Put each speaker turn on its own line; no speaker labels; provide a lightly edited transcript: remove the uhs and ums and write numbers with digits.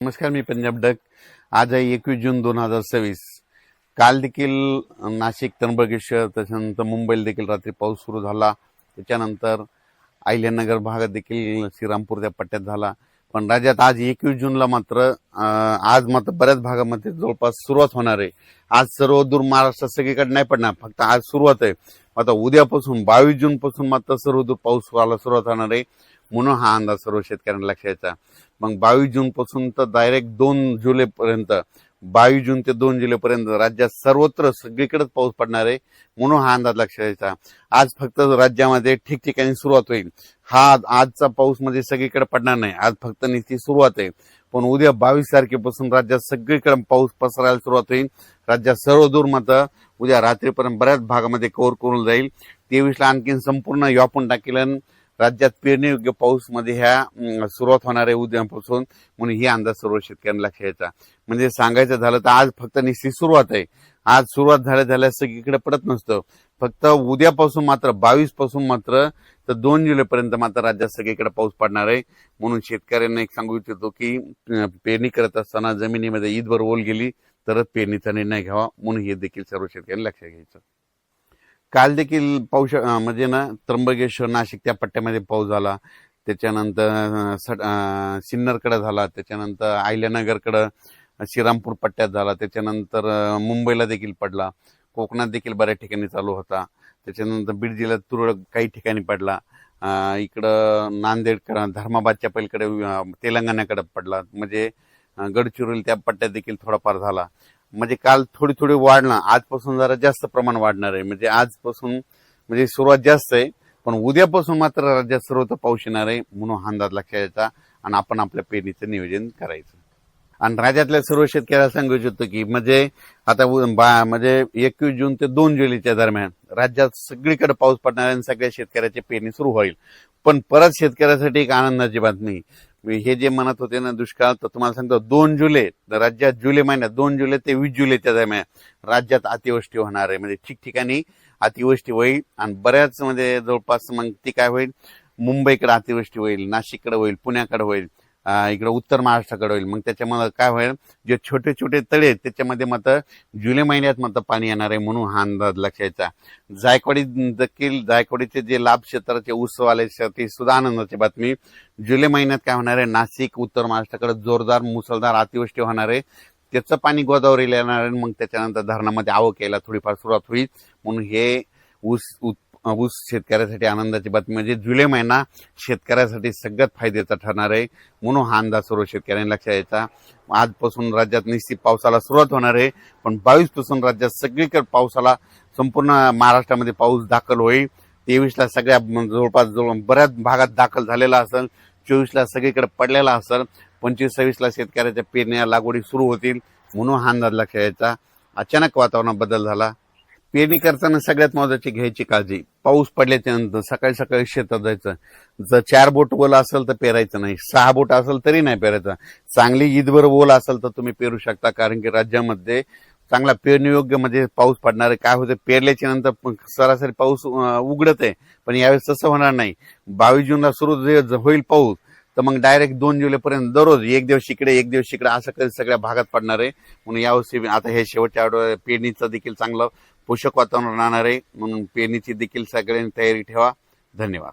नमस्कार, मी पंजाब डक. आज आहे 21 जून 2026. काल देखील नाशिक, त्र्यंबकेश्वर, त्याच्यानंतर मुंबईला देखील रात्री पाऊस सुरू झाला. त्याच्यानंतर अहिल्यानगर भागात देखील श्रीरामपूर त्या पट्ट्यात झाला. पण राज्यात आज 21 जूनला मात्र आज मात्र बऱ्याच भागामध्ये जवळपास सुरुवात होणार आहे. आज सर्व दूर महाराष्ट्रात सगळीकडे नाही पडणार, फक्त आज सुरुवात आहे. आता उद्यापासून 22 जून पासून मात्र सर्व दूर पाऊस व्हायला सुरुवात होणार आहे, म्हणून हा अंदाज सर्व शेतकऱ्यांना लक्षात. मग 22 जून पासून तर डायरेक्ट 2 जुलैपर्यंत, 22 जून ते 2 जुलैपर्यंत राज्यात सर्वत्र सगळीकडेच पाऊस पडणार आहे, म्हणून हा अंदाज लक्षात. आज फक्त राज्यामध्ये ठिकठिकाणी सुरुवात होईल. हा आजचा पाऊस म्हणजे सगळीकडे पडणार नाही, आज फक्त नुसती सुरुवात आहे. पण उद्या 22 तारखेपासून राज्यात सगळीकडे पाऊस पसरायला सुरुवात होईल. राज्यात सर्व दूर मात्र उद्या रात्रीपर्यंत बऱ्याच भागामध्ये कव्हर करून जाईल. 23ला आणखी संपूर्ण व्यापून टाकेल. राज्यात पेरणीयोग्य पाऊस मध्ये ह्या सुरुवात होणार आहे उद्यापासून, म्हणून ही अंदाज सर्व शेतकऱ्यांना लक्षात. म्हणजे सांगायचं झालं तर आज फक्त निश्चित सुरुवात आहे. आज सुरुवात झाल्या सगळीकडे पडत नसतं, फक्त उद्यापासून मात्र 22 पासून मात्र तर 2 जुलैपर्यंत मात्र राज्यात सगळीकडे पाऊस पडणार आहे. म्हणून शेतकऱ्यांना एक सांगू इच्छितो की पेरणी करत असताना जमिनीमध्ये ईदभर ओल गेली तरच पेरणीचा निर्णय घ्यावा, म्हणून हे देखील सर्व शेतकऱ्यांनी लक्षात घ्यायचं. काल देखील पाऊस म्हणजे त्र्यंबकेश्वर, नाशिक त्या पट्ट्यामध्ये पाऊस झाला. त्याच्यानंतर सिन्नरकडे झाला, त्याच्यानंतर अहिल्यानगरकडे श्रीरामपूर पट्ट्यात झाला, त्याच्यानंतर मुंबईला देखील पडला, कोकणात देखील बऱ्याच ठिकाणी चालू होता. त्याच्यानंतर बीड जिल्ह्यात तुरळक काही ठिकाणी पडला. इकडं नांदेडकडे, धर्माबादच्या पलीकडे तेलंगणाकडे पडला. म्हणजे गडचिरोली त्या पट्ट्यात देखील थोडाफार झाला. म्हणजे काल थोडी वाढला, आजपासून जरा जास्त प्रमाण वाढणार आहे. म्हणजे आजपासून म्हणजे सुरुवात जास्त आहे, पण उद्यापासून मात्र राज्यात सर्वत्र पाऊस येणार आहे, म्हणून हा अंदाज लक्षात घ्यायचा आणि आपण आपल्या पेरणीचं नियोजन करायचं. आणि राज्यातल्या सर्व शेतकऱ्याला सांगू इच्छितो की म्हणजे आता म्हणजे 21 जून ते 2 जुलैच्या दरम्यान राज्यात सगळीकडे पाऊस पडणार आहे आणि सगळ्या शेतकऱ्याची पेरणी सुरू होईल. पण परत शेतकऱ्यासाठी एक आनंदाची बातमी, हे जे म्हणत होते ना दुष्काळ, तर तुम्हाला सांगतो 2 जुलै राज्यात, जुलै महिन्यात 2 जुलै ते 20 जुलैच्या दरम्यान राज्यात अतिवृष्टी होणार आहे. म्हणजे ठिकठिकाणी अतिवृष्टी होईल आणि बऱ्याच म्हणजे जवळपास मग ती काय होईल, मुंबईकडे अतिवृष्टी होईल, नाशिककडे होईल, पुण्याकडे होईल, इकडे उत्तर महाराष्ट्राकडे होईल. मग त्याच्यामुळे काय होईल, जे छोटे छोटे तळे आहेत त्याच्यामध्ये मात्र जुलै महिन्यात मात्र पाणी येणार आहे, म्हणून हा अंदाज लक्षात. जायकवाडी देखील, जायकवाडीचे जे लाभ क्षेत्राचे उत्सव आले ती सुद्धा आनंदाची बातमी. जुलै महिन्यात काय होणार आहे, नाशिक, उत्तर महाराष्ट्राकडे जोरदार मुसळधार अतिवृष्टी होणार आहे. त्याचं पाणी गोदावरीला येणार आहे. मग त्याच्यानंतर धरणामध्ये आवक यायला थोडीफार सुरुवात होईल, म्हणून हे ऊस शेतकऱ्यासाठी आनंदाची बातमी. म्हणजे जुलै महिना शेतकऱ्यासाठी सगळ्यात फायद्याचा ठरणार आहे, म्हणून हा अंदाज सर्व शेतकऱ्यांनी लक्षात घ्यायचा. आजपासून राज्यात निश्चित पावसाला सुरुवात होणार आहे, पण 22 पासून राज्यात सगळीकडे पावसाला संपूर्ण महाराष्ट्रामध्ये पाऊस दाखल होईल. 23ला सगळ्या जवळपास बऱ्याच भागात दाखल झालेला असेल, 24ला सगळीकडे पडलेला असेल, 25-26ला शेतकऱ्याच्या पेरण्या लागवडी सुरू होतील, म्हणून हा अंदाज लक्षात घ्यायचा. अचानक वातावरणात बदल झाला. पेरणी करताना सगळ्यात महत्वाची घ्यायची काळजी, पाऊस पडल्याच्या नंतर सकाळी सकाळी शेतात जायचं. जर 4 बोट ओला असेल तर पेरायचं नाही, 6 बोट असेल तरी नाही पेरायचं. चांगली ईदभर ओला असेल तर तुम्ही पेरू शकता, कारण की राज्यामध्ये चांगला पेरणीयोग्य म्हणजे पाऊस पडणार आहे. काय होतं, पेरल्याच्या नंतर सरासरी पाऊस उघडत आहे, पण यावेळेस तसं होणार नाही. 22 जूनला सुरू होईल पाऊस, तर मग डायरेक्ट 2 जुलैपर्यंत दररोज एक दिवस इकडे एक दिवस इकडे असं कधी सगळ्या भागात पडणार आहे. म्हणून यावर्षी आता हे शेवटच्या आठवड्यात पेरणीचं देखील चांगलं पोषक वातावरण राहणार आहे, म्हणून पेरणीची देखील सगळ्यांनी तयारी ठेवा. धन्यवाद.